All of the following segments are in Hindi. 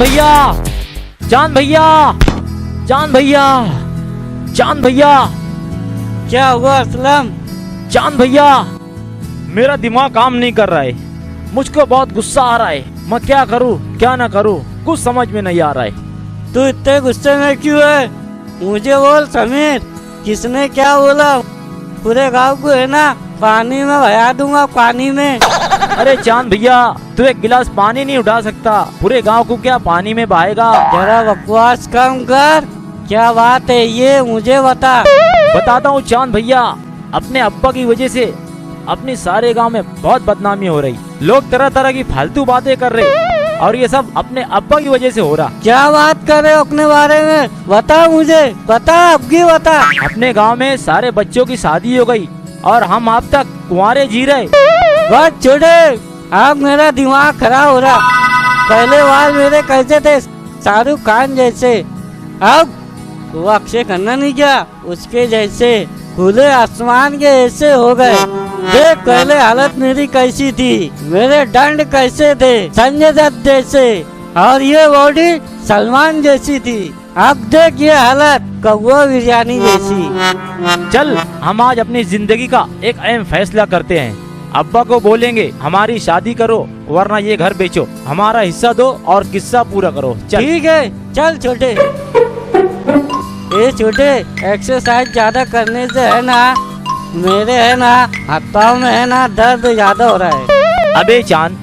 भैया, जान भैया, जान भैया, जान भैया। क्या हुआ असलम? जान भैया, मेरा दिमाग काम नहीं कर रहा है, मुझको बहुत गुस्सा आ रहा है। मैं क्या करूं क्या ना करूं, कुछ समझ में नहीं आ रहा है। तू इतने गुस्से में क्यों है? मुझे बोल समीर, किसने क्या बोला? पूरे गांव को है ना पानी में बहा दूंगा, पानी में। अरे चांद भैया, तू एक गिलास पानी नहीं उठा सकता, पूरे गांव को क्या पानी में बहाएगा? जरा बकवास कम कर, क्या बात है ये मुझे बता। बताता हूँ चांद भैया, अपने अब्बा की वजह से अपने सारे गांव में बहुत बदनामी हो रही। लोग तरह तरह की फालतू बातें कर रहे और ये सब अपने अब्बा की वजह से हो रहा। क्या बात कर रहे हो अपने बारे में? बता मुझे, बता अब की बता। अपने गांव में सारे बच्चों की शादी हो गई और हम अब तक कुंवारे जी रहे। बस छोड़े, अब मेरा दिमाग खराब हो रहा। पहले बाल मेरे कैसे थे, शाहरुख खान जैसे, अब वो अक्षय खन्ना नहीं क्या उसके जैसे खुले आसमान के ऐसे हो गए। देख पहले हालत मेरी कैसी थी, मेरे दंड कैसे थे संजय दत्त जैसे, और ये बॉडी सलमान जैसी थी। अब देख ये हालत कौवा बिरयानी जैसी। चल हम आज अपनी जिंदगी का एक अहम फैसला करते हैं। अब्बा को बोलेंगे हमारी शादी करो वरना ये घर बेचो, हमारा हिस्सा दो और किस्सा पूरा करो। चल ठीक है, चल छोटे। ये छोटे, एक्सरसाइज ज्यादा करने से है ना, मेरे है ना हाथों में है ना दर्द ज्यादा हो रहा है। अबे चांद,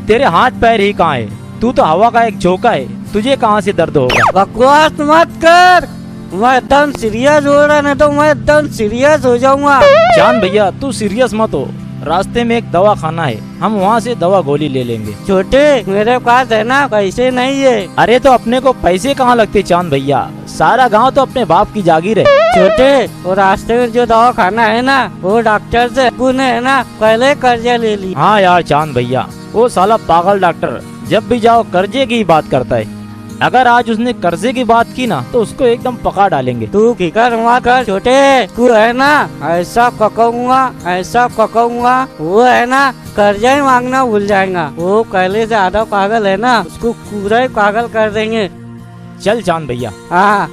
तेरे हाथ पैर ही कहाँ है? तू तो हवा का एक झोंका है, तुझे कहाँ से दर्द होगा? बकवास मत कर, मैं एकदम सीरियस हो रहा, नहीं तो मैं एकदम सीरियस हो जाऊंगा। चांद भैया तू सीरियस मत हो, रास्ते में एक दवा खाना है, हम वहाँ से दवा गोली ले लेंगे। छोटे मेरे पास है ना पैसे नहीं है। अरे तो अपने को पैसे कहाँ लगते चांद भैया, सारा गांव तो अपने बाप की जागीर है। छोटे वो रास्ते में जो दवा खाना है ना, वो डॉक्टर से ने है ना पहले कर्जा ले ली। हाँ यार चांद भैया, वो साला पागल डॉक्टर जब भी जाओ कर्जे की बात करता है। अगर आज उसने कर्जे की बात की ना तो उसको एकदम पका डालेंगे। तू फिकर मत कर छोटे, तू है ना ऐसा पकाऊंगा, ऐसा पकाऊंगा, वो है ना कर्जा ही मांगना भूल जाएगा। वो पहले से आधा पागल है ना, उसको पूरा ही पागल कर देंगे। चल चांद भैया। हाँ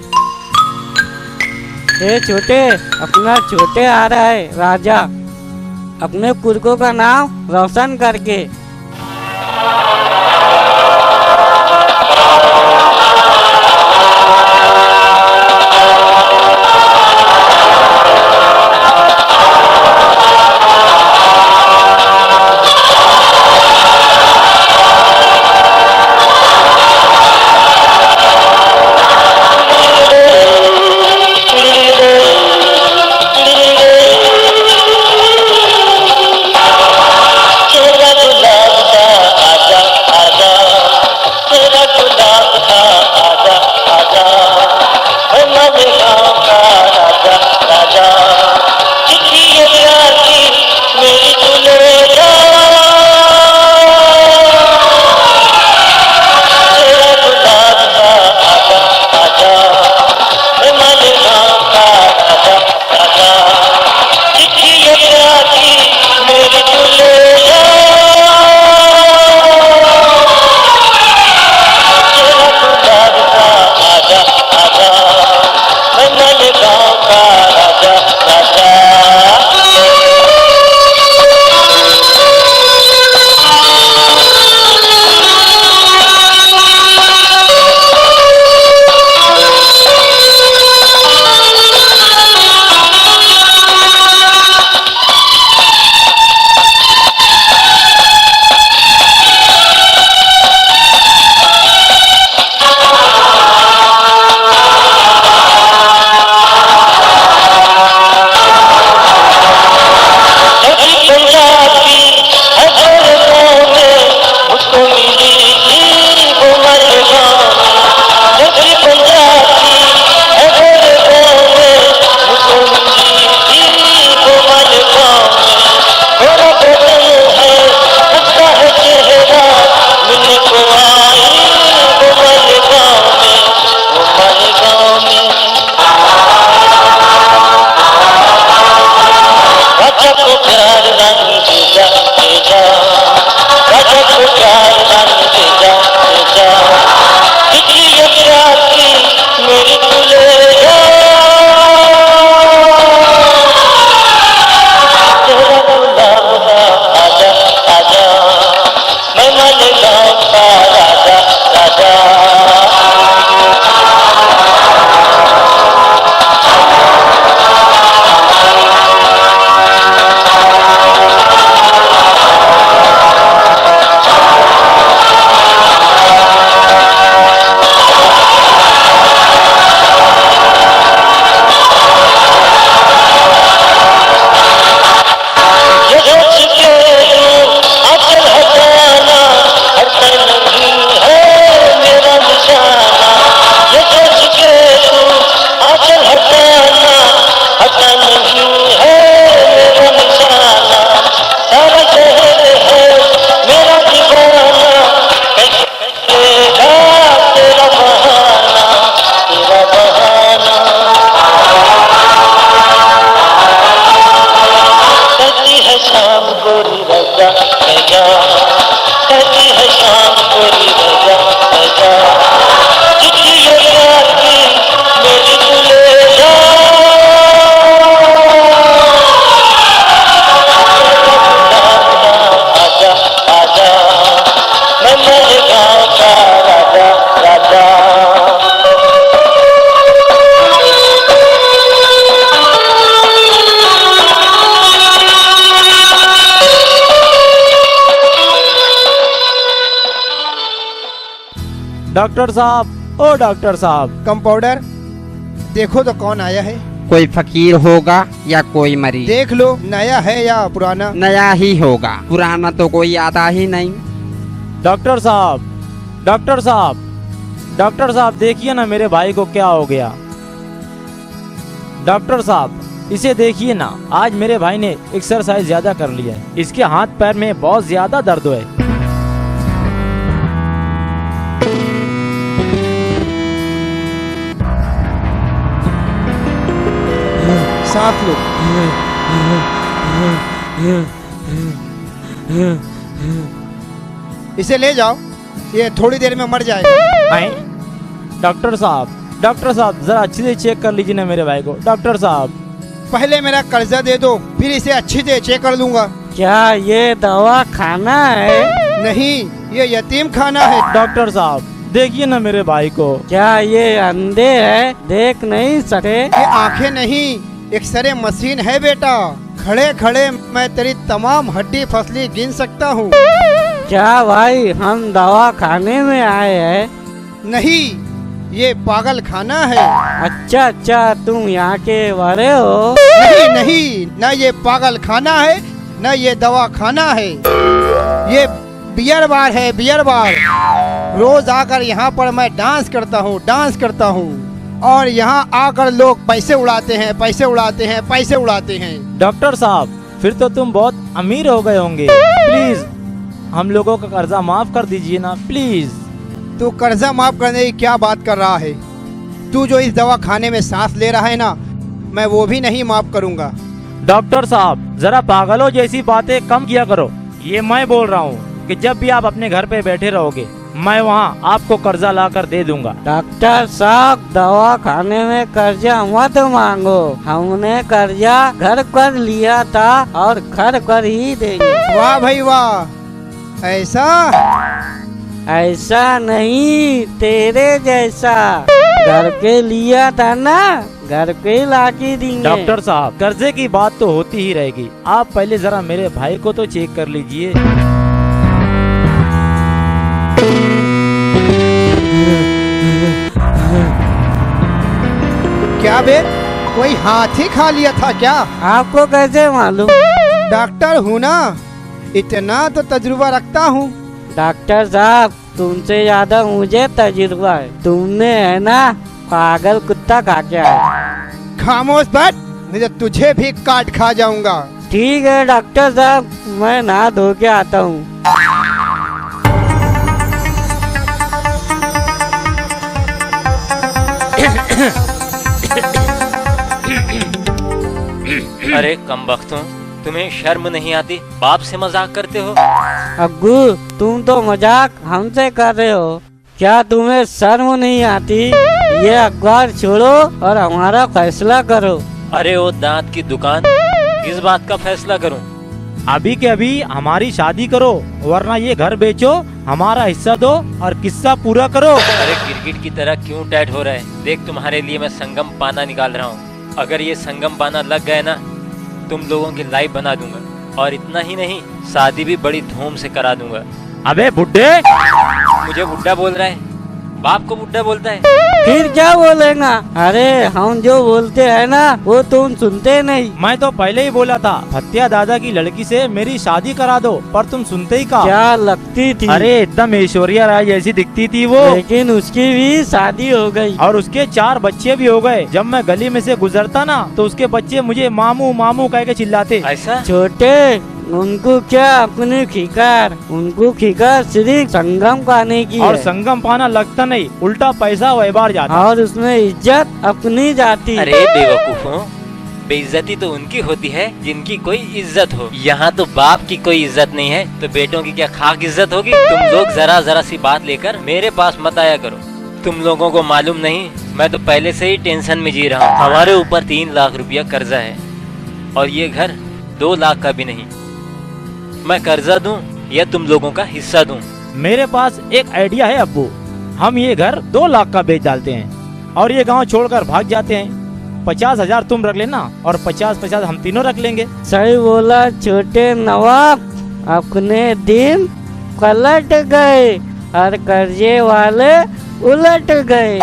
ये छोटे, अपना छोटे आ रहा है राजा, अपने पुरखों का नाम रोशन करके। डॉक्टर साहब, ओ डॉक्टर साहब। कंपाउंडर, देखो तो कौन आया है। कोई फकीर होगा या कोई मरीज। देख लो, नया है या पुराना। नया ही होगा, पुराना तो कोई आता ही नहीं। डॉक्टर साहब, डॉक्टर साहब, डॉक्टर साहब देखिए ना मेरे भाई को क्या हो गया। डॉक्टर साहब इसे देखिए ना, आज मेरे भाई ने एक्सरसाइज ज्यादा कर लिया है। इसके हाथ पैर में बहुत ज्यादा दर्द है। साथ लो। इसे ले जाओ, ये थोड़ी देर में मर जाएगा। आए? डॉक्टर साहब, डॉक्टर साहब जरा अच्छे से चेक कर लीजिए ना मेरे भाई को। डॉक्टर साहब पहले मेरा कर्जा दे दो, फिर इसे अच्छे से चेक कर लूंगा। क्या ये दवा खाना है? नहीं, ये यतीम खाना है। डॉक्टर साहब देखिए ना मेरे भाई को। क्या ये अंधे है, देख नहीं सके? ये आंखें नहीं, एक्सरे मशीन है बेटा। खड़े खड़े मैं तेरी तमाम हड्डी फसली गिन सकता हूँ। क्या भाई हम दवा खाने में आए हैं? नहीं, ये पागल खाना है। अच्छा अच्छा, तुम यहाँ के बड़े हो? नहीं नहीं, न ये पागल खाना है न ये दवा खाना है। ये बियर बार है, बियर बार। रोज आकर यहाँ पर मैं डांस करता हूँ, डांस करता हूँ, और यहाँ आकर लोग पैसे उड़ाते हैं, पैसे उड़ाते हैं, पैसे उड़ाते हैं। डॉक्टर साहब फिर तो तुम बहुत अमीर हो गए होंगे। प्लीज हम लोगों का कर्जा माफ कर दीजिए ना, प्लीज। तू कर्जा माफ करने की क्या बात कर रहा है? तू जो इस दवा खाने में सांस ले रहा है ना, मैं वो भी नहीं माफ करूँगा। डॉक्टर साहब जरा पागलों जैसी बातें कम किया करो। ये मैं बोल रहा हूँ कि जब भी आप अपने घर पे बैठे रहोगे, मैं वहाँ आपको कर्जा ला कर दे दूंगा। डॉक्टर साहब दवा खाने में कर्जा मत मांगो, हमने कर्जा घर पर लिया था और घर पर ही देंगे। वाह भाई वाह, ऐसा? ऐसा नहीं, तेरे जैसा। घर के लिया था ना, घर पे लाके देंगे। डॉक्टर साहब कर्जे की बात तो होती ही रहेगी, आप पहले जरा मेरे भाई को तो चेक कर लीजिए। क्या बे, कोई हाथी खा लिया था क्या? आपको कैसे मालूम? डॉक्टर हूँ ना, इतना तो तजुर्बा रखता हूँ। डॉक्टर साहब तुमसे ज्यादा मुझे तजुर्बा है। तुमने है ना पागल कुत्ता खा के आया। खामोश बैठ, नहीं तो तुझे भी काट खा जाऊंगा। ठीक है डॉक्टर साहब, मैं नहा धो के आता हूँ। अरे कमबख्तों, तुम्हें शर्म नहीं आती? बाप से मजाक करते हो? अब्बू तुम तो मजाक हमसे कर रहे हो, क्या तुम्हें शर्म नहीं आती? ये अखबार छोड़ो और हमारा फैसला करो। अरे वो दांत की दुकान, किस बात का फैसला करूं? अभी के अभी हमारी शादी करो, वरना ये घर बेचो, हमारा हिस्सा दो और किस्सा पूरा करो। अरे गिरगिट की तरह क्यों टाइट हो रहा है? देख तुम्हारे लिए मैं संगम पाना निकाल रहा हूँ। अगर ये संगम पाना लग गए ना, तुम लोगों की लाइफ बना दूंगा। और इतना ही नहीं, शादी भी बड़ी धूम से करा दूंगा। अबे बुड्ढे, मुझे बुड्ढा बोल रहा है? बाप को बुड्ढा बोलता है? फिर क्या बोलेगा? अरे हम जो बोलते हैं ना वो तुम सुनते नहीं। मैं तो पहले ही बोला था भत्तिया दादा की लड़की से मेरी शादी करा दो, पर तुम सुनते ही कहा। क्या लगती थी? अरे एकदम ऐश्वर्या राय जैसी दिखती थी वो, लेकिन उसकी भी शादी हो गई और उसके 4 बच्चे भी हो गए। जब मैं गली में से गुजरता ना, तो उसके बच्चे मुझे मामू मामू कह के चिल्लाते। ऐसा? छोटे उनको क्या अपनी खिकार, उनको खिकार सिर्फ संगम पाने की और है। संगम पाना लगता नहीं, उल्टा पैसा व्यवहार जाता। और उसमें इज्जत अपनी जाती। अरे बेवकूफों, बेइज्जती तो उनकी होती है जिनकी कोई इज्जत हो। यहाँ तो बाप की कोई इज्जत नहीं है, तो बेटों की क्या खाक इज्जत होगी? तुम लोग जरा जरा सी बात लेकर मेरे पास मत आया करो। तुम लोगों को मालूम नहीं, मैं तो पहले से ही टेंशन में जी रहा हूँ। हमारे ऊपर 3 लाख रुपया कर्जा है, और ये घर 2 लाख का भी नहीं। मैं कर्जा दूं या तुम लोगों का हिस्सा दूं? मेरे पास एक आइडिया है अब्बू, हम ये घर 2 लाख का बेच डालते हैं और ये गांव छोड़कर भाग जाते हैं। 50,000 तुम रख लेना और 50-50 हम तीनों रख लेंगे। सही बोला छोटे नवाब, अपने दिन पलट गए और कर्जे वाले उलट गए।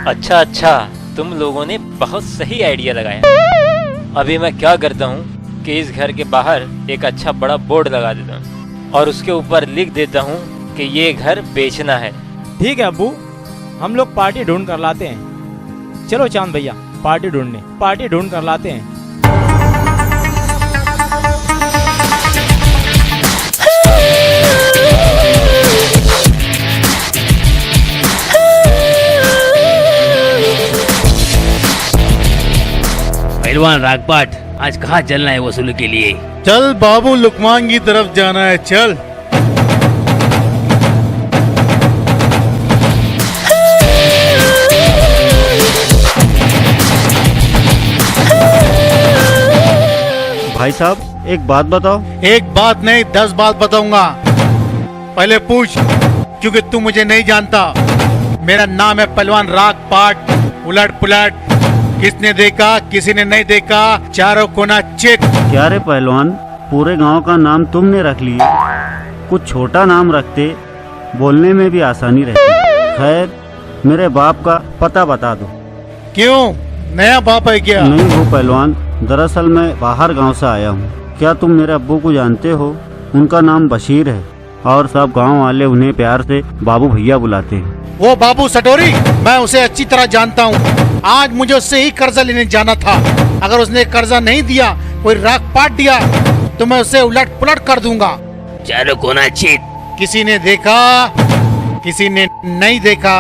अच्छा अच्छा, तुम लोगों ने बहुत सही आइडिया लगाया। अभी मैं क्या करता हूँ कि इस घर के बाहर एक अच्छा बड़ा बोर्ड लगा देता हूँ और उसके ऊपर लिख देता हूँ कि ये घर बेचना है। ठीक है अब्बू, हम लोग पार्टी ढूंढ कर लाते हैं। चलो चांद भैया, पार्टी ढूंढ कर लाते हैं। पहलवान रागपाट, आज कहाँ चलना है वसूली के लिए? चल बाबू, लुकमान की तरफ जाना है, चल। भाई साहब एक बात बताओ। एक बात नहीं 10 बात बताऊंगा। पहले पूछ, क्योंकि तू मुझे नहीं जानता। मेरा नाम है पहलवान रागपाट। उलट पुलट, किसने देखा, किसी ने नहीं देखा, चारों कोना चित। क्या रे पहलवान, पूरे गांव का नाम तुमने रख लिया। कुछ छोटा नाम रखते, बोलने में भी आसानी रहती। खैर, मेरे बाप का पता बता दो। क्यों, नया बाप है क्या? नहीं हो पहलवान, दरअसल मैं बाहर गांव से आया हूँ। क्या तुम मेरे अब्बू को जानते हो? उनका नाम बशीर है और सब गांव वाले उन्हें प्यार से बाबू भैया बुलाते हैं। वो बाबू सटोरी, मैं उसे अच्छी तरह जानता हूँ। आज मुझे उससे ही कर्जा लेने जाना था। अगर उसने कर्जा नहीं दिया, कोई रागपाट दिया, तो मैं उसे उलट पुलट कर दूंगा। चारों कोना चित। किसी ने देखा, किसी ने नहीं देखा।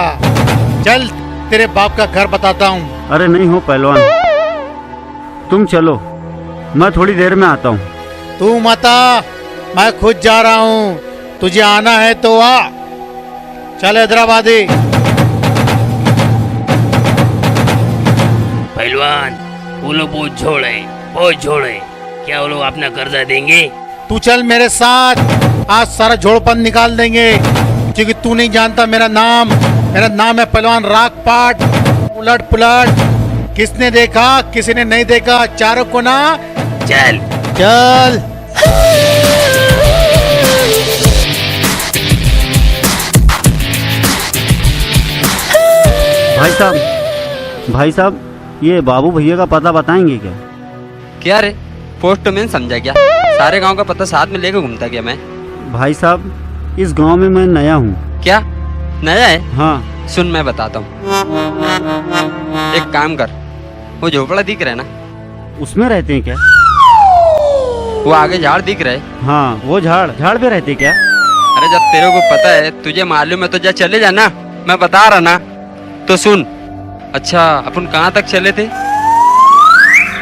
चल, तेरे बाप का घर बताता हूँ। अरे नहीं हो पहलवान, तुम चलो, मैं थोड़ी देर में आता हूँ। तू मत आ, मैं खुद जा रहा हूँ। तुझे आना है तो आ। चल हैदराबादी। पहलवान, वो लोग बहुत छोड़े। क्या वो लोग अपना कर्जा देंगे? तू चल मेरे साथ, आज सारा झोड़पन निकाल देंगे। क्योंकि तू नहीं जानता मेरा नाम है पहलवान रागपाट। उलट पुलट, किसने देखा, किसी ने नहीं देखा, चारों कोना। चल। चल। भाई साहब, ये बाबू भैया का पता बताएंगे क्या? क्या रे, पोस्टमैन समझा क्या? सारे गांव का पता साथ में लेकर घूमता क्या मैं? भाई साहब, इस गांव में मैं नया हूँ। क्या नया है? हाँ। सुन, मैं बताता हूँ। एक काम कर, वो झोपड़ा दिख रहा है ना, उसमें रहते हैं क्या? वो आगे झाड़ दिख रहा है। हाँ, वो झाड़ पे रहते क्या? अरे जब तेरे को पता है, तुझे मालूम है, तो जा चले जाना, मैं बता रहा ना। तो सुन। अच्छा, अपन कहाँ तक चले थे?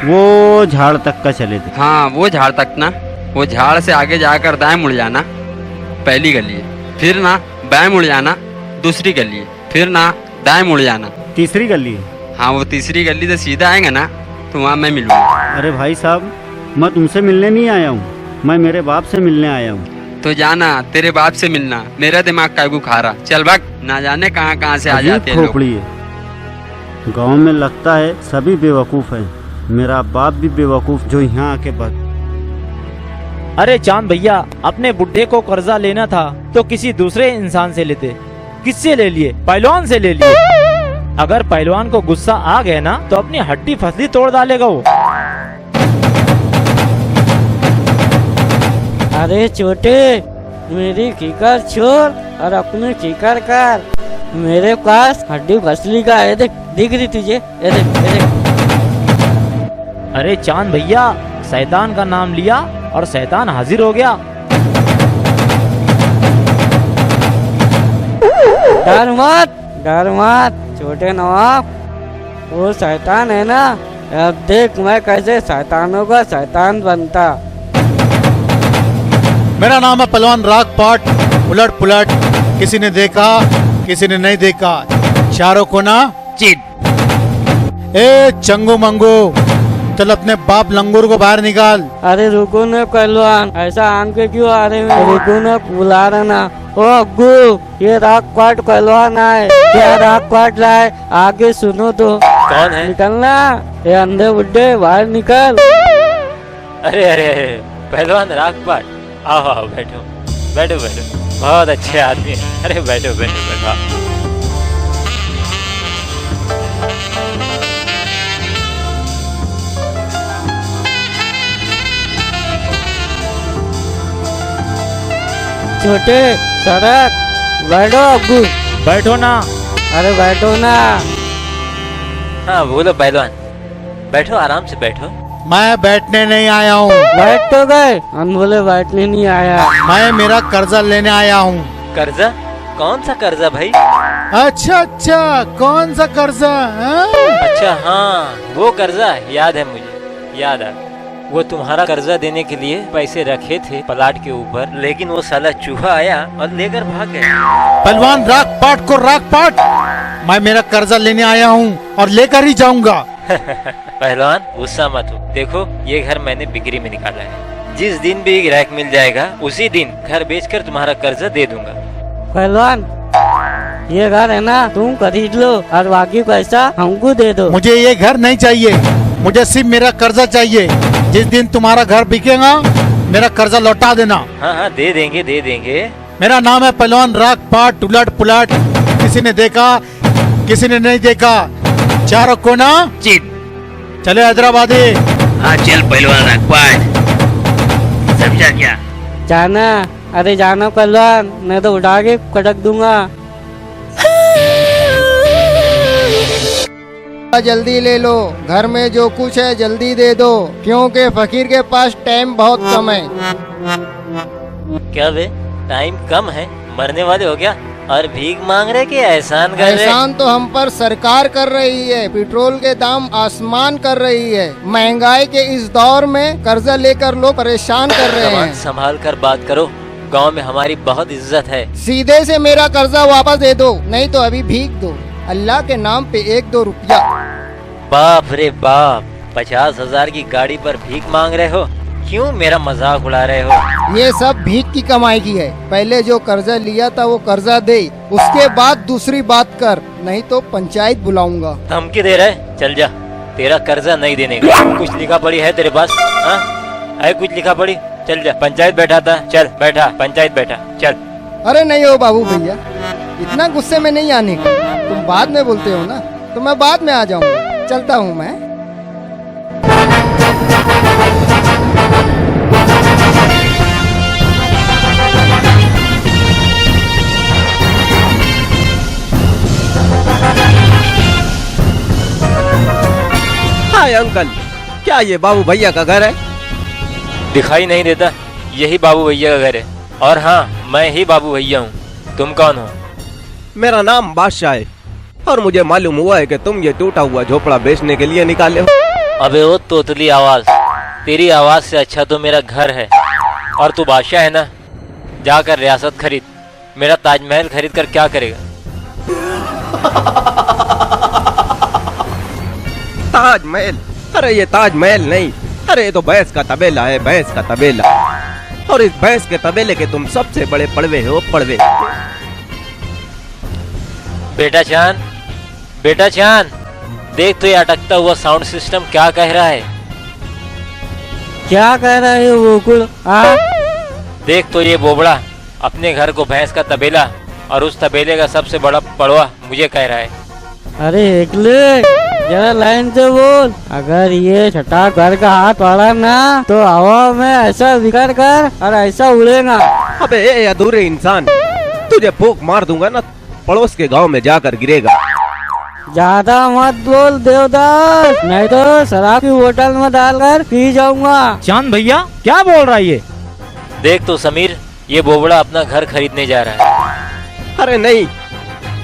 वो झाड़ तक का चले थे। हाँ, वो झाड़ तक ना। वो झाड़ से आगे जाकर दाएं मुड़ जाना, पहली गली है। फिर ना बाएं मुड़ जाना, दूसरी गली है। फिर ना दाएं मुड़ जाना, तीसरी गली है। हाँ, वो तीसरी गली से सीधा आएंगे ना, तो वहाँ मैं मिलूंगा। अरे भाई साहब, मैं तुमसे मिलने नहीं आया हूँ, मैं मेरे बाप से मिलने आया हूँ। तो जाना, तेरे बाप से मिलना। मेरा दिमाग कागू खा रहा। चल भाग, ना जाने कहाँ कहाँ से आ जाते हैं लोग। खोपड़ी है। गांव में लगता है सभी बेवकूफ हैं। मेरा बाप भी बेवकूफ जो यहाँ आके बच। अरे चांद भैया, अपने बुड्ढे को कर्जा लेना था तो किसी दूसरे इंसान से लेते। किससे ले लिए? पहलवान से ले लिए। अगर पहलवान को गुस्सा आ गया ना, तो अपनी हड्डी फसली तोड़ डालेगा वो। अरे छोटे, मेरी कीकर छोड़ और अपनी कीकर कर। मेरे पास हड्डी फसली का है, देख, दिख रही तुझे? ये देख, ये देख। अरे चांद भैया, शैतान का नाम लिया और शैतान हाजिर हो गया। डर मत छोटे नवाब, वो शैतान है ना। अब देख मैं कैसे शैतानों का शैतान बनता। मेरा नाम है पहलवान रागपाट। उलट पुलट, किसी ने देखा, किसी ने नहीं देखा, चारों कोना चित। ए चंगू मंगू, चल अपने बाप लंगूर को बाहर निकाल। अरे रुको न पहलवान, ऐसा आम के क्यों आ रहे हैं? रुको न, बुला रहा ना। ओ अग्गू, ये रागपाट पहलवान आए। क्या रागपाट लाए? आगे सुनो तो। कौन है? निकलना, ये अंधे बुड्ढे बाहर निकल। अरे अरे अरे, पहलवान रागपाट, आओ आओ, बैठो बैठो बैठो। बहुत अच्छे आदमी हैं। अरे बैठो बैठो बैठो। छोटे सड़क बैठो अब्बू। बैठो ना। अरे बैठो ना। हाँ बोलो पहलवान, बैठो आराम से बैठो। मैं बैठने नहीं आया हूँ, बैठ तो गए, हम बोले बैठने नहीं आया। मैं मेरा कर्जा लेने आया हूँ। कर्जा? कौन सा कर्जा भाई? अच्छा अच्छा, कौन सा कर्जा? हाँ? अच्छा हाँ, वो कर्जा याद है मुझे, याद आ। वो तुम्हारा कर्जा देने के लिए पैसे रखे थे प्लाट के ऊपर, लेकिन वो साला चूहा आया और लेकर भाग गया। पहलवान राग पाट को राग पाट, मैं मेरा कर्जा लेने आया हूँ और लेकर ही जाऊंगा। पहलवान गुस्सा मत हो, देखो ये घर मैंने बिक्री में निकाला है, जिस दिन भी ग्राहक मिल जाएगा उसी दिन घर बेचकर तुम्हारा कर्जा दे दूंगा। पहलवान ये घर है ना, तुम खरीद लो और बाकी पैसा हमको दे दो। मुझे ये घर नहीं चाहिए, मुझे सिर्फ मेरा कर्जा चाहिए। जिस दिन तुम्हारा घर बिकेगा मेरा कर्जा लौटा देना। हाँ हाँ दे देंगे दे देंगे। मेरा नाम है पहलवान राग पाट उलट पुलट, किसी ने देखा किसी ने नहीं देखा, चारों को ना चित। चले हैदराबादी। हाँ चल पहलवान रागपाट, समझा क्या? जाना, अरे जाना पहलवान, मैं तो उठा के कटक दूंगा। जल्दी ले लो, घर में जो कुछ है जल्दी दे दो, क्योंकि फकीर के पास टाइम बहुत कम है। क्या बे, टाइम कम है? मरने वाले हो क्या? और भीख मांग रहे कि एहसान कर रहे? एहसान तो हम पर सरकार कर रही है, पेट्रोल के दाम आसमान कर रही है, महंगाई के इस दौर में कर्जा लेकर लोग परेशान कर रहे सामान हैं। संभाल कर बात करो, गांव में हमारी बहुत इज्जत है। सीधे से मेरा कर्जा वापस दे दो, नहीं तो अभी भीख दो, अल्लाह के नाम पे 1-2 रुपया। बाप रे बाप, 50,000 की गाड़ी पर भीख मांग रहे हो? क्यों मेरा मजाक उड़ा रहे हो? ये सब भीख की कमाई की है, पहले जो कर्जा लिया था वो कर्जा दे, उसके बाद दूसरी बात कर, नहीं तो पंचायत बुलाऊंगा। धमकी दे रहे? चल जा, तेरा कर्जा नहीं देने का। कुछ लिखा पड़ी है तेरे पास? हाँ है कुछ लिखा पड़ी? चल जा, पंचायत बैठा था, चल बैठा, पंचायत बैठा, चल। अरे नहीं हो बाबू भैया, इतना गुस्से में नहीं आने का, तुम बाद में बोलते हो ना, तो मैं बाद में आ जाऊंगा, चलता हूँ मैं। हाय अंकल, क्या ये बाबू भैया का घर है? दिखाई नहीं देता? यही बाबू भैया का घर है। और हाँ, मैं ही बाबू भैया हूँ। तुम कौन हो? मेरा नाम बादशाह है और मुझे मालूम हुआ है कि तुम ये टूटा हुआ झोपड़ा बेचने के लिए निकाले हो। अबे वो तोतली आवाज, तेरी आवाज से अच्छा तो मेरा घर है। और तू बादशाह है ना, जाकर रियासत खरीद। मेरा ताजमहल खरीद कर क्या करेगा? ताजमहल? अरे ये ताजमहल नहीं, अरे ये तो भैंस का तबेला है, भैंस का तबेला। और इस भैंस के तबेले के तुम सबसे बड़े पड़वे हो, पड़वे। बेटा चांद, बेटा चांद, देख तो ये अटकता हुआ साउंड सिस्टम क्या कह रहा है। क्या कह रहे हो गोकुल? देख तो ये बोबड़ा अपने घर को भैंस का तबेला और उस तबेले का सबसे बड़ा पड़वा मुझे कह रहा है। अरे एकले, जरा लाइन से बोल, अगर ये छठा घर का हाथ पड़ा ना तो हवा में ऐसा बिखर कर और ऐसा उड़ेगा। अबे ये अधूरे इंसान, तुझे फूंक मार दूंगा ना, पड़ोस के गांव में जाकर गिरेगा। ज्यादा मत बोल देवदास, नहीं तो शराब की बोतल में डालकर पी जाऊंगा। चांद भैया क्या बोल रहा है ये? देख तो समीर, ये बोबड़ा अपना घर खरीदने जा रहा है। अरे नहीं,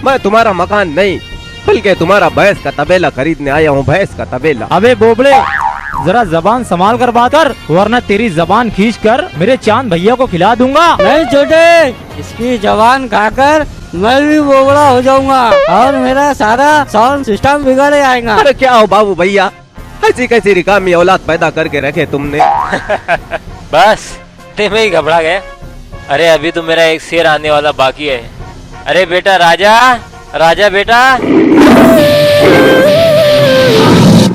मैं तुम्हारा मकान नहीं बल्कि तुम्हारा भैंस का तबेला खरीदने आया हूँ, भैंस का तबेला। अबे बोबड़े, जरा जबान संभाल कर बात कर, वरना तेरी जबान खींच कर मेरे चांद भैया को खिला दूंगा। नहीं छोटे, इसकी जवान खाकर मैं भी बोबड़ा हो जाऊंगा और मेरा सारा साउंड सिस्टम बिगड़ जाएगा। अरे क्या हो बाबू भैया, ऐसी कैसी रिकामी औलाद पैदा करके रखे तुमने। बस ते में ही घबरा गया। अरे अभी तो मेरा एक शेर आने वाला बाकी है। अरे बेटा राजा, राजा बेटा,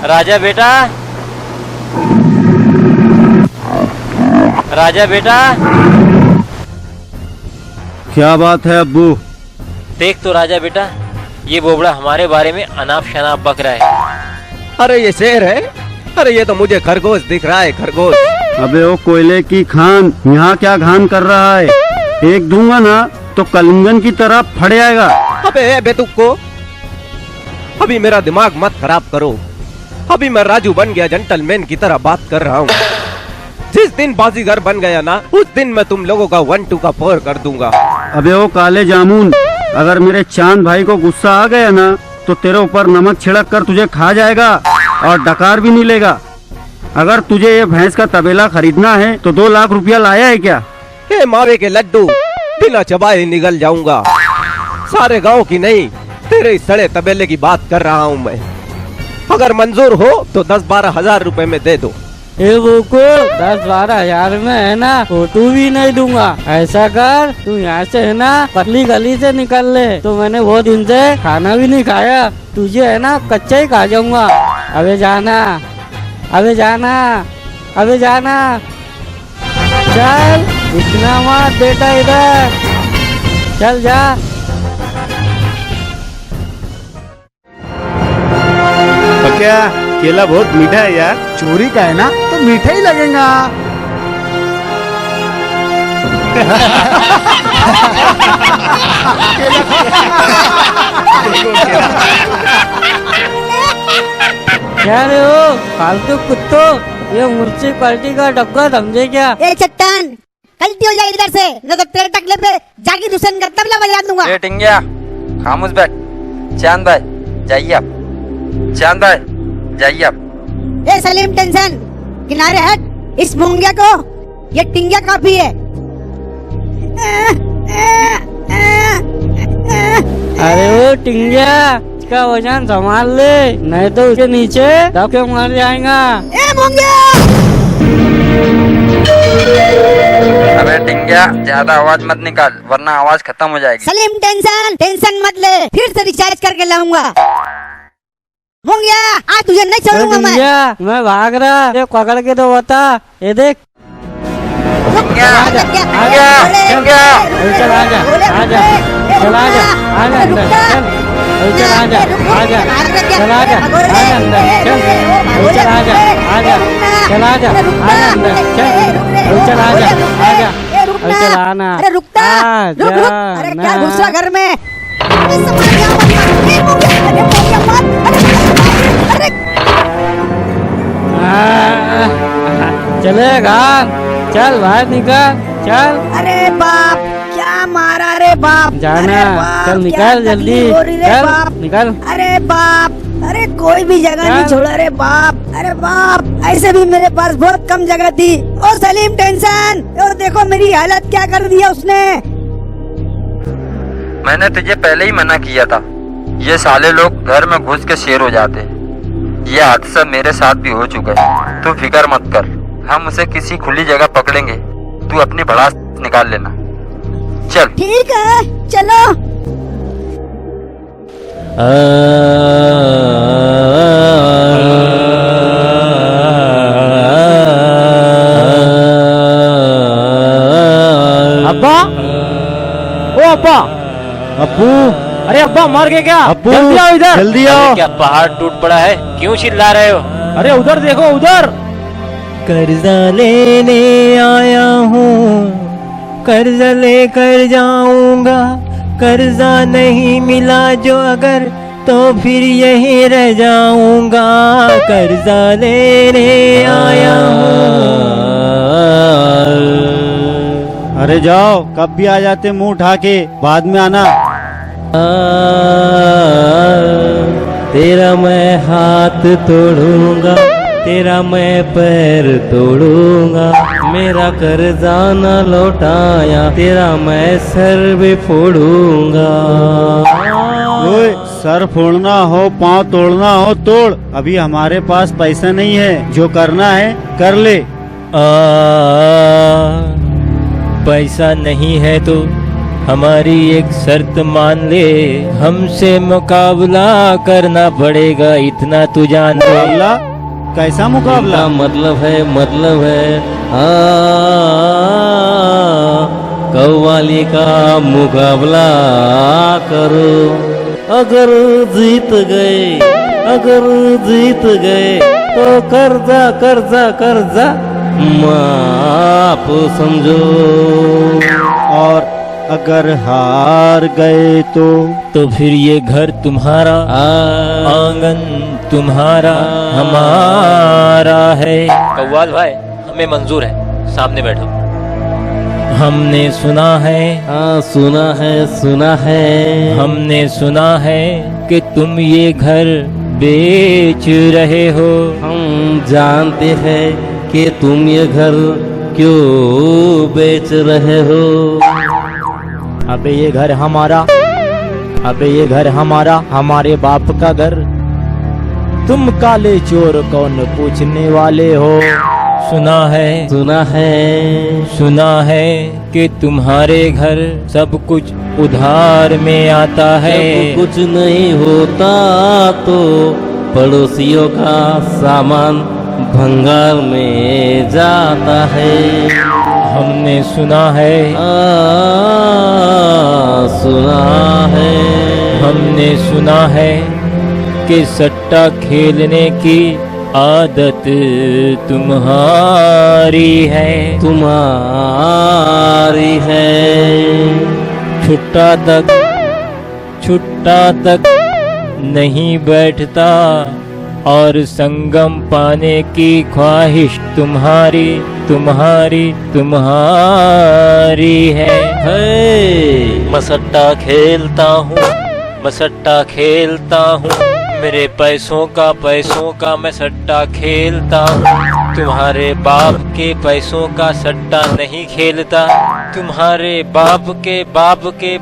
राजा बेटा, राजा बेटा। क्या बात है अब्बू? देख तो राजा बेटा, ये बोबड़ा हमारे बारे में अनाप शनाप बक रहा है। अरे ये शेर है? अरे ये तो मुझे खरगोश दिख रहा है, खरगोश। अबे ओ कोयले की खान, यहाँ क्या घान कर रहा है? एक दूंगा ना तो कलिंगन की तरह फट जाएगा। अबे बेतुक को, अभी मेरा दिमाग मत खराब करो। अभी मैं राजू बन गया, जेंटलमैन की तरह बात कर रहा हूँ। जिस दिन बाजीगर बन गया ना, उस दिन मैं तुम लोगों का 1-2 का 4 कर दूंगा। अबे ओ काले जामुन, अगर मेरे चांद भाई को गुस्सा आ गया ना तो तेरे ऊपर नमक छिड़क कर तुझे खा जाएगा और डकार भी नहीं लेगा। अगर तुझे ये भैंस का तबेला खरीदना है तो 2 लाख रुपया लाया है क्या? हे मावे के लड्डू, बिना चबाए निगल जाऊंगा। सारे गांव की नहीं, तेरे इस सड़े तबेले की बात कर रहा हूँ मैं। अगर मंजूर हो तो 10-12 हजार रुपए में दे दो। ए बुको, 10-12 हजार में है ना फोटो भी नहीं दूंगा। ऐसा कर, तू यहाँ से है ना पतली गली से निकल ले। तो मैंने वो दिन से खाना भी नहीं खाया, तुझे है ना कच्चा ही खा जाऊंगा। अबे जाना, अबे जाना, अबे जाना। चल, इतना मत बेटा, इधर चल जा। क्या केला बहुत मीठा है यार। चोरी का है ना तो मीठा ही लगेगा। क्या रे हो फालतू कुत्तो, ये मुर्ची पार्टी का डब्बा समझे क्या? ए चट्टान, गलती हो जाए इधर से, न तो तेरे टकले पे जाकिर हुसैन का तबला बजा दूंगा। ए टिंगिया, खामोश बैठ। चांद भाई जाइए आप, चांद भाई जाइए आप। ए सलीम टेंशन, किनारे हट। इस मूंगिया को ये टिंगिया काफी है। अरे वो टिंगिया, इसका वजन संभाल ले, नहीं तो उसके नीचे दब के मर जाएगा। ए मूंगिया! अबे टिंगिया, ज्यादा आवाज मत निकाल वरना आवाज खत्म हो जाएगी। सलीम टेंशन, टेंशन मत ले, फिर से रिचार्ज करके लाऊंगा। मूंगिया, आज तुझे नहीं छोड़ूंगा मैं। टिंगिया, मैं भाग रहा, ये पकड़ के तो बता। ये देख, टिंगिया, आजा, टिंगिया, टिंगिया। चल आजा, आजा, चल आजा, आजा अंदर, चल, चल आजा, आजा, चल आजा, आजा अंदर, चल, चल आजा, आजा, चल आजा, आजा अंदर, चल, चल आजा, आजा, चल आना। अरे रुकता, रुक रुक। अरे क्या घुस रहा घर में? अरे संभाल के आओ, अरे मूंगिया मत, अरे चलेगा, चल बाहर निकल, चल। अरे बाप, क्या मारा रे बाप। जाना, अरे बाप, चल क्या निकल जल्दी, तकलीफ हो रही रे चल बाप। निकल। अरे बाप, अरे कोई भी जगह नहीं चल। छोड़ा रे बाप। अरे बाप, ऐसे भी मेरे पास बहुत कम जगह थी। ओ सलीम टेंशन, और देखो मेरी हालत क्या कर दिया उसने। मैंने तुझे पहले ही मना किया था, ये साले लोग घर में घुस के शेर हो जाते हैं। ये हादसा मेरे साथ भी हो चुका है, तू फिक्र मत कर, हम उसे किसी खुली जगह पकड़ेंगे। तू अपनी भड़ास निकाल लेना। चल ठीक है, चलो। अब्बा, ओ अब्बा, अब्बू, अरे अब्बा मर गए क्या? अब्बू, जल्दी आओ इधर। जल्दी आओ। क्या पहाड़ टूट पड़ा है? क्यों चिल्ला रहे हो? अरे उधर देखो, उधर। कर्जा लेने आया हूँ, कर्जा लेकर जाऊंगा। कर्जा नहीं मिला जो अगर, तो फिर यहीं रह जाऊंगा। कर्जा लेने आया हूँ। अरे जाओ, कब भी आ जाते मुंह उठा के, बाद में आना। तेरा मैं हाथ तोड़ूंगा, तेरा मैं पैर तोड़ूंगा। मेरा कर्जा न लौटाया, तेरा मैं सर भी फोड़ूंगा। ओए, सर फोड़ना हो, पाँव तोड़ना हो तोड़, अभी हमारे पास पैसा नहीं है। जो करना है कर ले। पैसा नहीं है तो हमारी एक शर्त मान ले, हमसे मुकाबला करना पड़ेगा, इतना तू जान ले। मुकाबला? कैसा मुकाबला? मतलब है कव्वाली का मुकाबला करो। अगर जीत गए तो कर्जा माफ समझो। और अगर हार गए तो फिर ये घर तुम्हारा, आंगन तुम्हारा, हमारा है। कव्वाल भाई, हमें मंजूर है, सामने बैठो। हमने सुना है, हाँ सुना है, हमने सुना है कि तुम ये घर बेच रहे हो। हम जानते हैं कि तुम ये घर क्यों बेच रहे हो। अबे ये घर हमारा, अबे ये घर हमारा, हमारे बाप का घर। तुम काले चोर कौन पूछने वाले हो। सुना है, सुना है कि तुम्हारे घर सब कुछ उधार में आता है। जब कुछ नहीं होता तो पड़ोसियों का सामान भंगार में जाता है। हमने सुना है, हमने सुना है कि सट्टा खेलने की आदत तुम्हारी है, छुट्टा तक नहीं बैठता और संगम पाने की ख्वाहिश तुम्हारी है। मसट्टा खेलता हूँ, मेरे पैसों का मैं सट्टा खेलता हूँ। तुम्हारे बाप के पैसों का सट्टा नहीं खेलता, तुम्हारे बाप के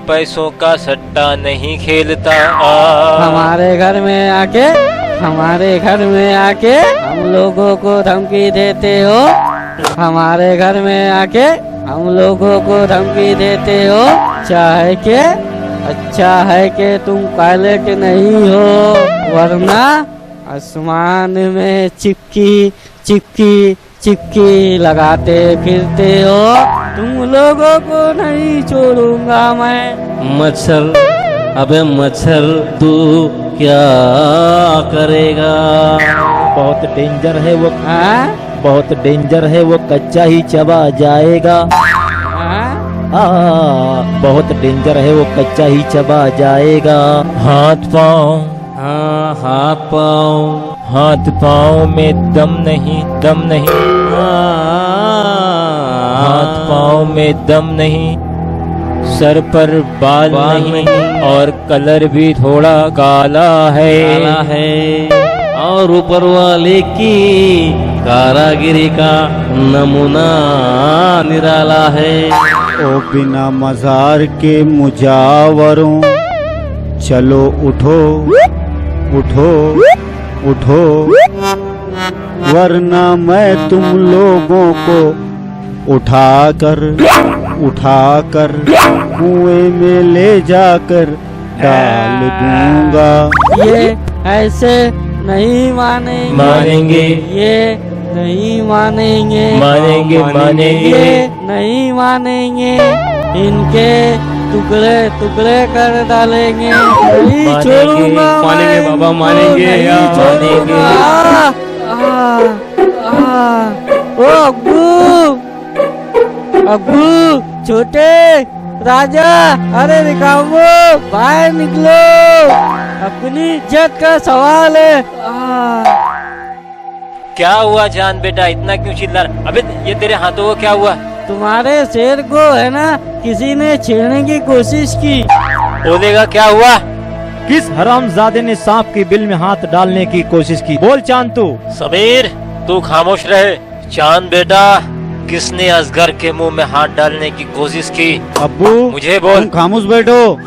पैसों का सट्टा नहीं खेलता। हमारे घर में आके हम लोगों को धमकी देते हो। हमारे घर में आके हम लोगों को धमकी देते हो। अच्छा है कि तुम पायलट नहीं हो, वरना आसमान में चिपकी लगाते फिरते हो। तुम लोगों को नहीं छोड़ूंगा मैं। मच्छर तू क्या करेगा। बहुत डेंजर है वो, बहुत डेंजर है वो, कच्चा ही चबा जाएगा। बहुत डेंजर है वो, कच्चा ही चबा जाएगा। हाथ पाँव में दम नहीं, हाथ पाँव में दम नहीं, सर पर बाल नहीं और कलर भी थोड़ा काला है। और ऊपर वाले की कारागिरी का नमूना निराला है। ओ बिना मजार के मुजावरों, चलो उठो, वरना मैं तुम लोगों को उठाकर कुएं में ले जाकर डाल दूंगा। ये ऐसे नहीं मानेंगे, ये नहीं मानेंगे, ये नहीं मानेंगे। इनके टुकड़े कर डालेंगे। नहीं छोड़ूंगा, मानेंगे बाबा, मानेंगे, नहीं छोड़ूंगा। ओ अब्बू, छोटे राजा, अरे निकामो, बाहर निकलो, अपनी इज्जत का सवाल है। क्या हुआ जान बेटा, इतना क्यों चिल्ला रहा? अबे ये तेरे हाथों को क्या हुआ? तुम्हारे शेर को है ना किसी ने छेड़ने की कोशिश की। बोलेगा क्या हुआ? किस हरामजादे ने सांप की बिल में हाथ डालने की कोशिश की? बोल चांद तू। समीर तू खामोश रहे। चांद बेटा, किसने असगर के मुंह में हाथ डालने की कोशिश की? अब्बू मुझे बोल। तुम खामोश बैठो।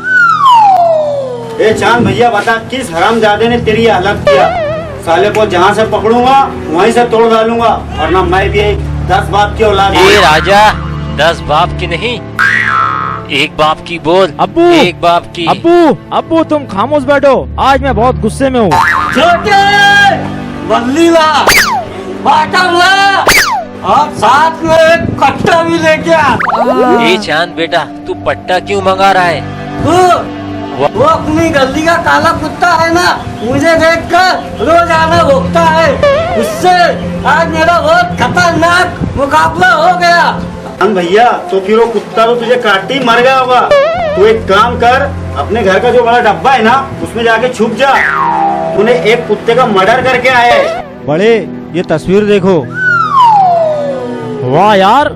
ए चांद भैया बता, किस हरामजादे ने तेरी हालत किया? साले को जहाँ से पकड़ूंगा वहीं से तोड़ डालूंगा, वरना मैं भी 10 बाप की औलाद। ये राजा 10 बाप की नहीं, एक बाप की बोल। अब्बू, एक बाप की। अब्बू तुम खामोश बैठो, आज मैं बहुत गुस्से में हूँ। और साथ में एक कट्टा भी लेके आ। ये चांद बेटा, तू पट्टा क्यों मंगा रहा है? वो अपनी गली का काला कुत्ता है ना, मुझे देखकर रोजाना भोगता है। उससे आज मेरा बहुत खतरनाक मुकाबला हो गया। चांद भैया, तो फिर वो कुत्ता तो तुझे काटते ही मर गया होगा। तू एक काम कर, अपने घर का जो बड़ा डब्बा है ना, उसमें जाके छुप जा। तूने एक कुत्ते का मर्डर करके आया है। बड़े, ये तस्वीर देखो। वाह यार,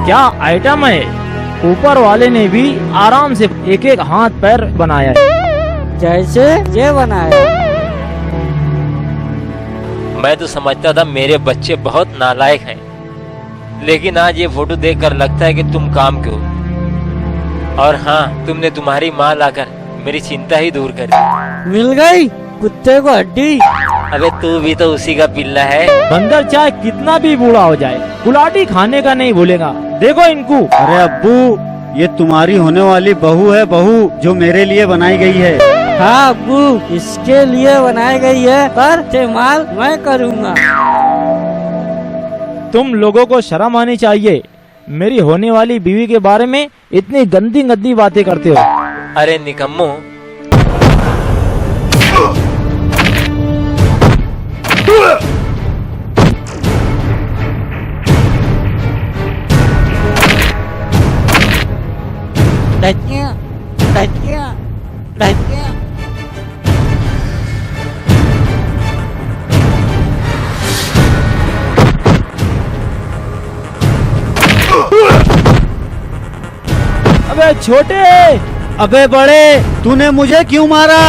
क्या आइटम है। ऊपर वाले ने भी आराम से एक एक हाथ पैर बनाया है। जैसे ये बनाया। मैं तो समझता था मेरे बच्चे बहुत नालायक हैं, लेकिन आज ये फोटो देखकर लगता है कि तुम काम के हो। और हाँ, तुमने तुम्हारी माँ लाकर मेरी चिंता ही दूर कर दी। मिल गई कुत्ते को हड्डी। अबे तू भी तो उसी का पिल्ला है। बंदर चाहे कितना भी बूढ़ा हो जाए, कुलाटी खाने का नहीं भूलेगा। देखो इनको। अरे अब्बू, ये तुम्हारी होने वाली बहू है, बहू जो मेरे लिए बनाई गई है। हाँ अब्बू, इसके लिए बनाई गई है, पर इस्तेमाल मैं करूँगा। तुम लोगों को शर्म आनी चाहिए। मेरी होने वाली बीवी के बारे में इतनी गंदी गंदी बातें करते हो। अरे निकम्मो, धनिया, धनिया, धनिया। अबे छोटे, अबे बड़े, तूने मुझे क्यों मारा?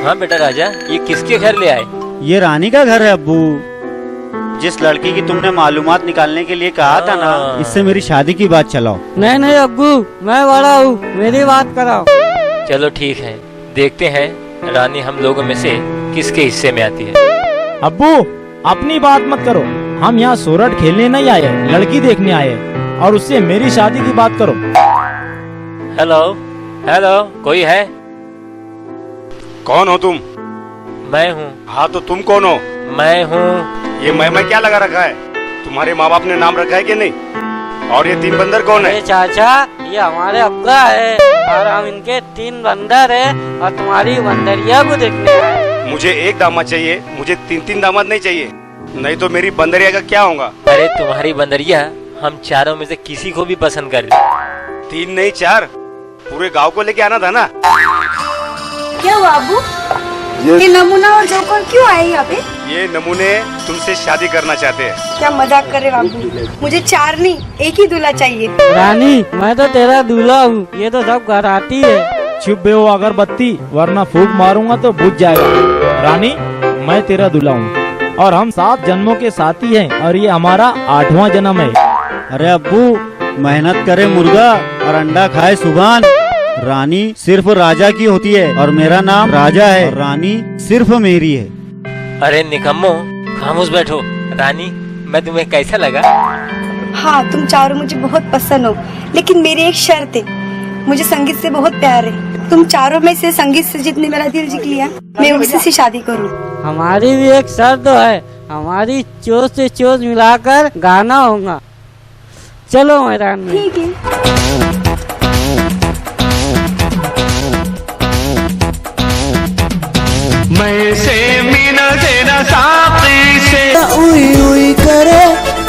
हाँ बेटा राजा, ये किसके घर ले आए? ये रानी का घर है अब्बू। जिस लड़की की तुमने मालूमात निकालने के लिए कहा था ना, इससे मेरी शादी की बात चलाओ। नहीं नहीं अब्बू, मैं बड़ा हूँ, मेरी बात कराओ। चलो ठीक है, देखते हैं रानी हम लोगों में से किसके हिस्से में आती है। अब्बू, अपनी बात मत करो। हम यहाँ सोरठ खेलने नहीं आए, लड़की देखने आए, और उससे मेरी शादी की बात करो। हेलो हेलो, कोई है? कौन हो तुम? मैं हूँ। हाँ तो तुम कौन हो? मैं हूँ। ये मैं क्या लगा रखा है? तुम्हारे माँ बाप ने नाम रखा है कि नहीं? और ये 3 बंदर कौन है? चाचा, ये हमारे अब्बा है और हम इनके 3 बंदर हैं और तुम्हारी बंदरिया को देखने आए। मुझे एक दामाद चाहिए, मुझे 3 दामाद नहीं चाहिए, नहीं तो मेरी बंदरिया का क्या होगा? अरे तुम्हारी बंदरिया हम चारों में से किसी को भी पसंद कर ले। 3 नहीं 4, पूरे गांव को लेके आना था ना। क्या हुआ अब्बू? ये नमूना और जोकर क्यों आए यहाँ पे? ये नमूने तुमसे शादी करना चाहते हैं। क्या मजाक कर रहे हो अब्बू? मुझे 4 नहीं, एक ही दूल्हा चाहिए। रानी, मैं तो तेरा दूल्हा हूँ, ये तो सब घराती है। चुप बे हो अगरबत्ती, वरना फूंक मारूंगा तो बुझ जाएगा। रानी, मैं तेरा दूल्हा हूँ और हम 7 जन्मों के साथी हैं और ये हमारा 8वां जन्म है। अरे अब्बू, मेहनत करे मुर्गा और अंडा खाए सुभान। रानी सिर्फ राजा की होती है और मेरा नाम राजा है और रानी सिर्फ मेरी है। अरे निकम्मो, खामोश बैठो। रानी, मैं तुम्हें कैसा लगा? हाँ, तुम चारों मुझे बहुत पसंद हो, लेकिन मेरी एक शर्त है। मुझे संगीत से बहुत प्यार है। तुम चारों में से संगीत से जितने मेरा दिल जीत लिया, मैं उसी से शादी करूँ। हमारी भी एक शर्त है, हमारी चोच से चोच मिलाकर गाना होगा। चलो मैदान में। ठीक है। मैं से मीना देना साथी से उई उई करे,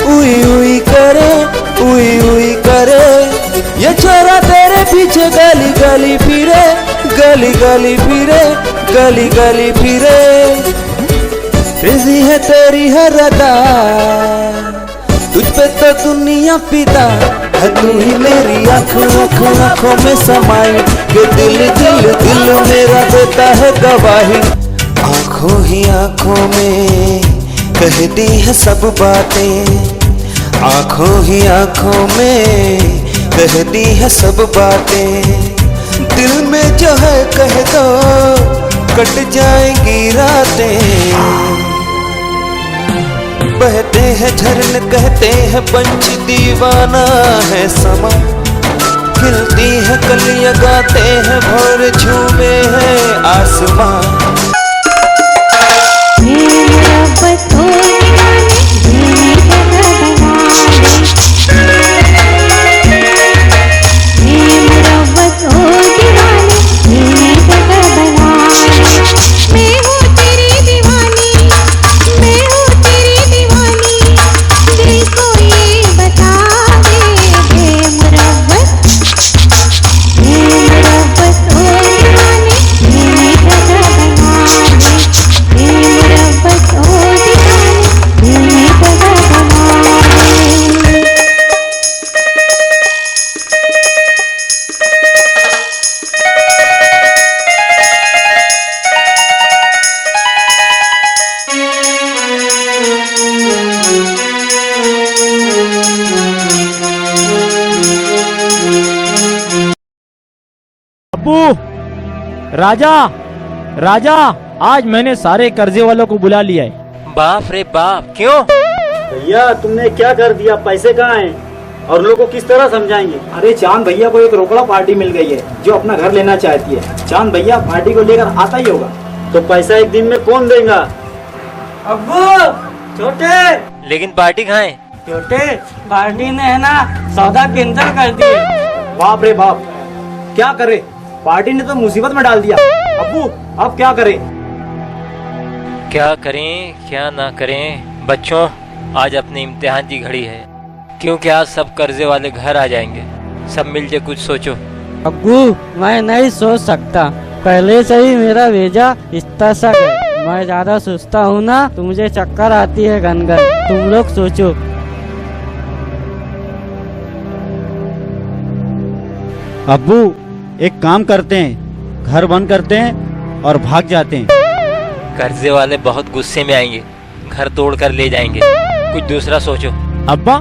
उई उई करे, उई उई करे। ये छोरा तेरे पीछे गली गली फिरे, गली गली फिरे, गली गली फिरे। तेजी है तेरी हर अदा, तुझ पे तो दुनिया फिदा है। तू ही मेरी आँखों आँखों आँखों में समाई, के दिल दिल दिल मेरा देता है गवाही। आँखों ही आँखों में कहती है सब बातें, आँखों ही आँखों में कहती है सब बातें। दिल में जो है कह दो, कट जाएंगी रातें। बहते हैं झरने कहते हैं पंछ, दीवाना है समा। खिलती है कलियां गाते हैं भोर, झूमे है आसमां। राजा, राजा, आज मैंने सारे कर्जे वालों को बुला लिया है। बाप रे बाप, क्यों? भैया तुमने क्या कर दिया? पैसे कहाँ हैं और लोगों को किस तरह समझाएंगे? अरे चांद भैया को एक रोकड़ा पार्टी मिल गई है जो अपना घर लेना चाहती है। चांद भैया पार्टी को लेकर आता ही होगा। तो पैसा एक दिन में कौन देगा? अब्बू, छोटे। लेकिन पार्टी कहाँ है? छोटे, पार्टी ने है ना सौदा कैंसिल कर दिए। बाप रे बाप, क्या करे? पार्टी ने तो मुसीबत में डाल दिया। अब्बू, अब क्या करें? क्या करें क्या ना करें? बच्चों, आज अपने इम्तिहान की घड़ी है, क्योंकि आज सब कर्जे वाले घर आ जाएंगे। सब मिलके कुछ सोचो। अब्बू, मैं नहीं सोच सकता, पहले से ही मेरा भेजा इतना सा है। मैं ज्यादा सोचता हूँ ना तो मुझे चक्कर आती है घन घन। तुम लोग सोचो। अब्बू, एक काम करते हैं, घर बंद करते हैं और भाग जाते हैं। कर्जे वाले बहुत गुस्से में आएंगे, घर तोड़ कर ले जाएंगे। कुछ दूसरा सोचो। अब्बा,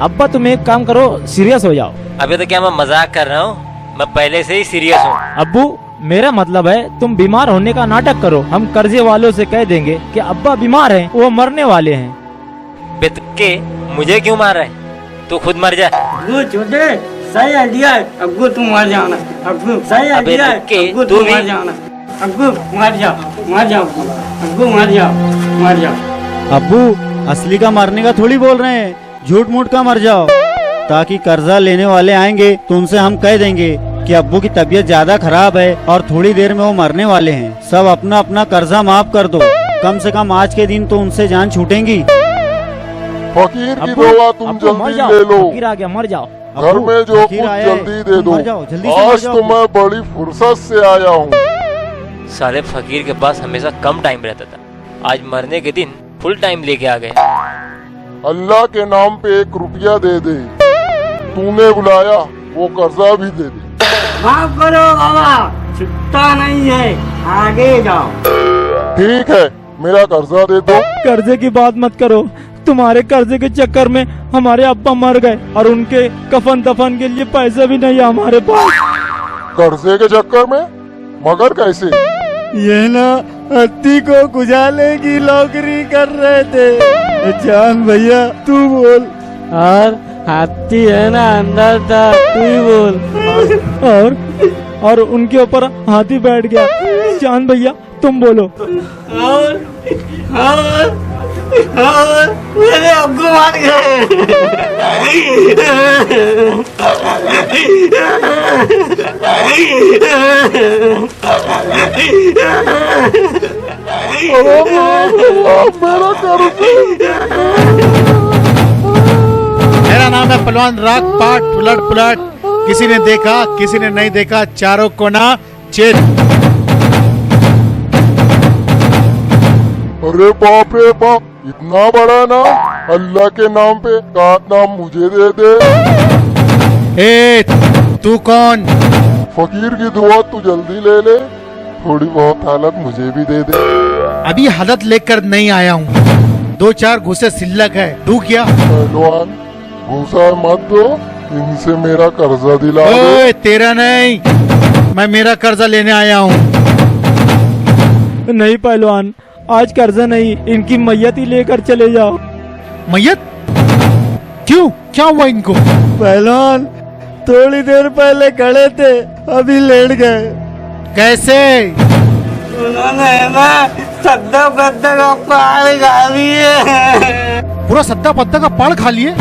अब्बा तुम एक काम करो, सीरियस हो जाओ। अबे तो क्या मैं मजाक कर रहा हूँ? मैं पहले से ही सीरियस हूँ। अब्बू, मेरा मतलब है तुम बीमार होने का नाटक करो। हम कर्जे वालों से कह देंगे कि अब्बा बीमार हैं, वो मरने वाले हैं। बेतुके, मुझे क्यों मार रहा है? तू खुद मर जा। छोटे, सही आइडिया है। अब्बू तुम मर जाना। अब्बू सही आइडिया है। अब्बू तू तुम भी मर जाना। अब्बू मर जाओ, मर जाओ। अब्बू मर जाओ, मर जाओ। अब्बू, असली का मरने का थोड़ी बोल रहे हैं, झूठ मूठ का मर जाओ, ताकि कर्जा लेने वाले आएंगे तो उनसे हम कह देंगे कि अब्बू की तबीयत ज्यादा खराब है और थोड़ी देर में वो मरने वाले हैं। सब अपना अपना कर्जा माफ कर दो। कम से कम आज के दिन तो उनसे जान छूटेंगी। फकीर की दुआ तुम जल्दी ले लो। फकीर आ गया, मर जाओ। घर में जो कुछ जल्दी दे दो, आज तो मैं बड़ी फुर्सत से आया हूँ। साले फकीर के पास हमेशा कम टाइम रहता था, आज मरने के दिन फुल टाइम लेके आ गए। अल्लाह के नाम पे 1 रुपया दे दे, तूने बुलाया वो कर्जा भी दे दे। माफ करो बाबा, छुट्टा नहीं है, आगे जाओ। ठीक है, मेरा कर्जा दे दो। कर्जे की बात मत करो, तुम्हारे कर्जे के चक्कर में हमारे अब्बा मर गए और उनके कफन दफन के लिए पैसे भी नहीं है हमारे पास। कर्जे के चक्कर में? मगर कैसे? ये ना हत्ती को गुजाले की नौकरी कर रहे थे। चांद भैया तू बोल। और हाथी है ना अंदर था, तू ही बोल। और उनके ऊपर हाथी बैठ गया। चांद भैया तुम बोलो। और मेरे अब्बू मार मेरा नाम है पहलवान राग पाट उलट पुलट। किसी ने देखा, किसी ने नहीं देखा, चारों कोना चेत। अरे बाप रे बाप, इतना बड़ा नाम! अल्लाह के नाम पे का नाम मुझे दे दे। ए तू कौन? फकीर की दुआ तू जल्दी ले ले, थोड़ी बहुत हालत मुझे भी दे दे। अभी हालत लेकर नहीं आया हूँ, 2-4 घुसे सिल्लक है, दू क्या? पहलवान घूसा मत दो, इनसे मेरा कर्जा दिला दो। ओए तेरा नहीं, मैं मेरा कर्जा लेने आया हूँ। नहीं पहलवान, आज कर्जा नहीं, इनकी मैयत ही लेकर चले जाओ। मैयत? क्यों, क्या हुआ इनको? पहलवान थोड़ी देर पहले खड़े थे, अभी लेट गए। कैसे? उन्होंने ना सद्दा पद्दा का पाल खा लिए। पूरा सद्दा पद्दा का पाल खा लिए?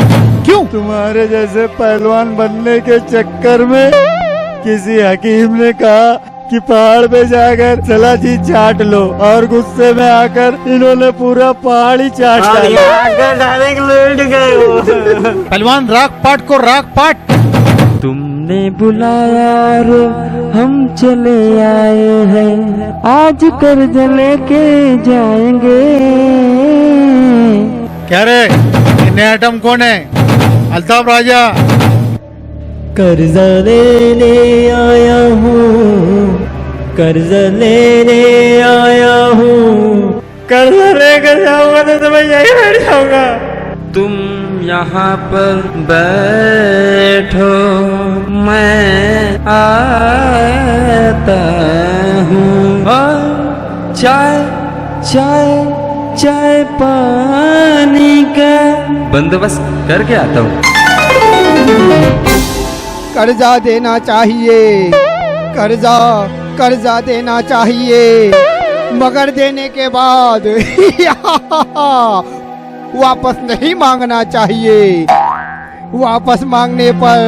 क्यों? तुम्हारे जैसे पहलवान बनने के चक्कर में किसी हकीम ने कहा कि पहाड़ पे जाकर सलाजी चाट लो, और गुस्से में आकर इन्होंने पूरा पहाड़ ही चाट डाला। डायरेक्ट लेट गए। पहलवान राग पाट को राग पाट। तुमने बुलाया रे, हम चले आए हैं, आज कर्ज लेके जाएंगे। क्या रे, नया आइटम कौन है? अल्ताफ राजा। कर्जा लेने आया हूँ, कर्जा लेने आया हूँ। कर्जा लेकर जाऊंगा तो मैं यही बैठ जाऊंगा। तुम यहाँ पर बैठो, मैं आता हूँ। और चाय पानी का बंदोबस्त करके आता हूँ। कर्जा देना चाहिए, कर्जा देना चाहिए, मगर देने के बाद वापस नहीं मांगना चाहिए। वापस मांगने पर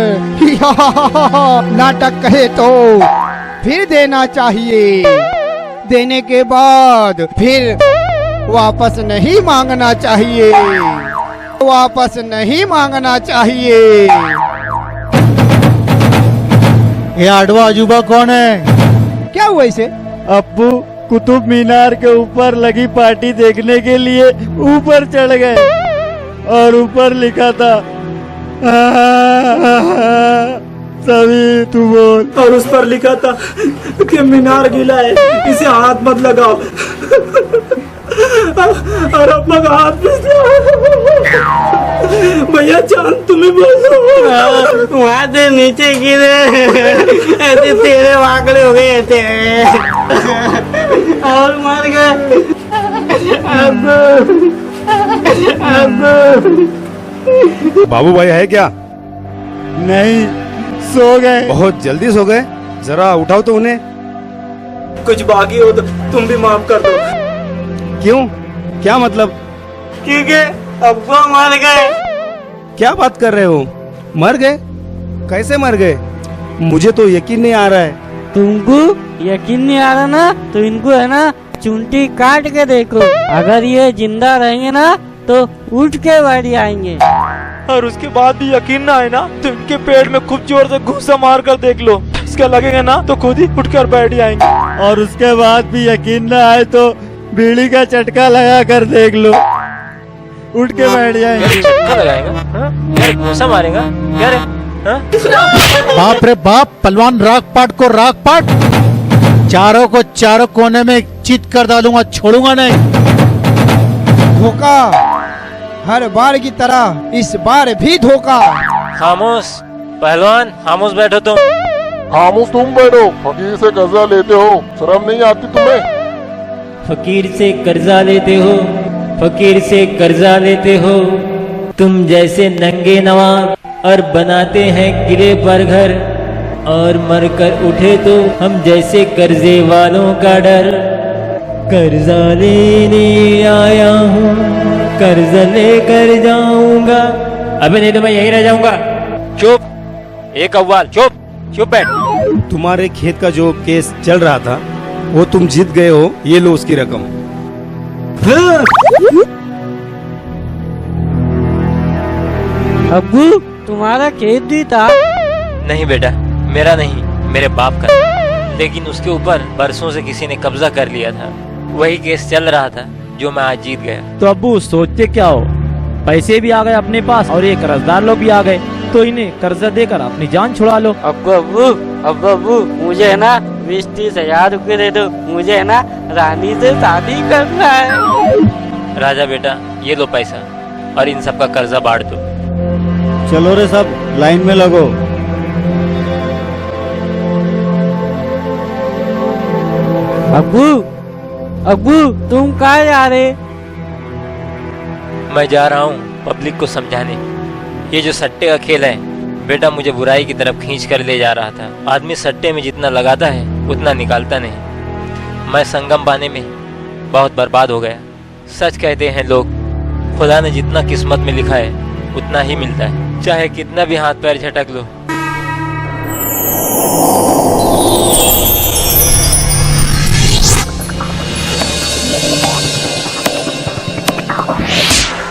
नाटक कहे तो फिर देना चाहिए, देने के बाद फिर वापस नहीं मांगना चाहिए, वापस नहीं मांगना चाहिए। ये आडवा अजूबा कौन है? क्या हुआ इसे? अब्बू कुतुब मीनार के ऊपर लगी पार्टी देखने के लिए ऊपर चढ़ गए, और ऊपर लिखा था सभी तू बोल। और उस पर लिखा था कि मीनार गीला है, इसे हाथ मत लगाओ। और अब्बा का हाथ भैया चांद तुम्हें बोलो। वहाँ से नीचे गिरे, ऐसे तेरे वाकड़े हो गए थे और मर गए। बाबू भाई है क्या? नहीं, सो गए। बहुत जल्दी सो गए, जरा उठाओ तो उन्हें। कुछ बाकी हो तो तुम भी माफ कर दो। क्यों, क्या मतलब? क्योंकि अब्बा मर गए। क्या बात कर रहे हो? मर गए? कैसे मर गए? मुझे तो यकीन नहीं आ रहा है। तुमको यकीन नहीं आ रहा ना, तो इनको है ना चुंटी काट के देखो, अगर ये जिंदा रहेंगे ना तो उठ के बैठ आएंगे। और उसके बाद भी यकीन ना आए ना तो इनके पेट में खूब जोर से घूसा मार कर देख लो। इसका लगेगा ना तो खुद ही उठकर बैठ जाएंगे। और उसके बाद भी यकीन ना आए तो बीड़ी का चटका लगा कर देख लो, उठ के बैठ जाएंगे। चटका लगाएगा? यार घूसा मारेगा क्या रे? बाप रे बाप, पहलवान रागपाट को रागपाट, चारों को चारों कोने में चित कर डालूंगा, छोड़ूंगा नहीं। धोखा, हर बार की तरह इस बार भी धोखा। खामोश पहलवान, खामोश बैठो तुम। खामोश तुम बैठो, फकीर से कर्जा लेते हो, शर्म नहीं आती तुम्हें? फकीर से कर्जा लेते हो, फकीर से कर्जा लेते हो, तुम जैसे नंगे नवाब, और बनाते हैं किले पर घर, और मरकर उठे तो हम जैसे कर्जे वालों का डर। कर्जा लेने आया हूँ, कर्जा लेकर जाऊंगा। अबे नहीं तो मैं यहीं रह जाऊंगा। चुप, एक अव्वाल चुप, चुप बैठ। तुम्हारे खेत का जो केस चल रहा था वो तुम जीत गए हो, ये लो उसकी रकम। अब्बू तुम्हारा खेत भी था? नहीं बेटा, मेरा नहीं, मेरे बाप का, लेकिन उसके ऊपर बरसों से किसी ने कब्जा कर लिया था। वही केस चल रहा था जो मैं आज जीत गया। तो अब्बू सोचते क्या हो, पैसे भी आ गए अपने पास और ये कर्जदार लोग भी आ गए, तो इन्हें कर्जा देकर अपनी जान छुड़ा लो। अब्बू मुझे है ना 20-30 हजार रुपए दे दो, मुझे है ना रानी से शादी करना है। राजा बेटा ये लो पैसा और इन सब का कर्जा बांट दो। चलो रे सब लाइन में लगो। अब्बू तुम कहाँ जा रहे? मैं जा रहा हूँ पब्लिक को समझाने। ये जो सट्टे का खेल है बेटा, मुझे बुराई की तरफ खींच कर ले जा रहा था। आदमी सट्टे में जितना लगाता है उतना निकालता नहीं। मैं संगम पाने में बहुत बर्बाद हो गया। सच कहते हैं लोग, खुदा ने जितना किस्मत में लिखा है उतना ही मिलता है, चाहे कितना भी हाथ पैर झटक लो।